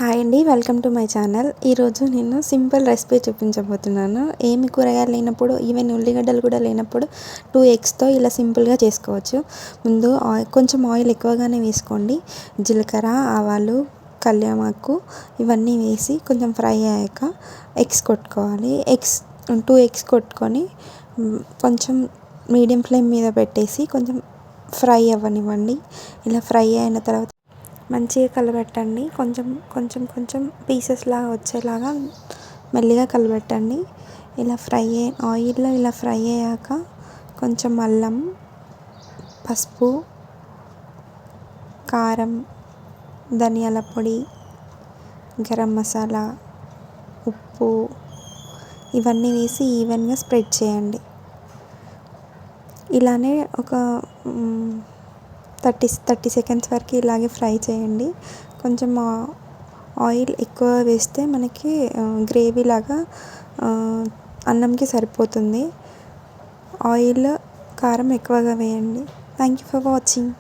Hi అండి, welcome to my channel. ఈరోజు నేను సింపుల్ రెసిపీ చూపించబోతున్నాను. ఏమి కూరగాయలు లేనప్పుడు, ఈవెన్ ఉల్లిగడ్డలు కూడా లేనప్పుడు 2 ఎగ్స్తో ఇలా సింపుల్గా చేసుకోవచ్చు. ముందు కొంచెం ఆయిల్ ఎక్కువగానే వేసుకోండి. జీలకర్ర, ఆవాలు, కళ్యామాకు ఇవన్నీ వేసి కొంచెం ఫ్రై అయ్యాక ఎగ్స్ కొట్టుకోవాలి. 2 ఎగ్స్ కొట్టుకొని కొంచెం మీడియం ఫ్లేమ్ మీద పెట్టేసి కొంచెం ఫ్రై అవ్వనివ్వండి. ఇలా ఫ్రై అయిన తర్వాత మంచిగా కలబెట్టండి. కొంచెం కొంచెం కొంచెం పీసెస్ లాగా వచ్చేలాగా మెల్లిగా కలబెట్టండి. ఇలా ఆయిల్లో ఇలా ఫ్రై అయ్యాక కొంచెం అల్లం, పసుపు, కారం, ధనియాల పొడి, గరం మసాలా, ఉప్పు ఇవన్నీ వేసి ఈవెన్గా స్ప్రెడ్ చేయండి. ఇలానే ఒక 30 సెకండ్స్ వరకు ఇలాగే ఫ్రై చేయండి. కొంచెం ఆయిల్ ఎక్కువ వేస్తే మనకి గ్రేవీ లాగా అన్నంకి సరిపోతుంది. ఆయిల్, కారం ఎక్కువగా వేయండి. Thank you for watching.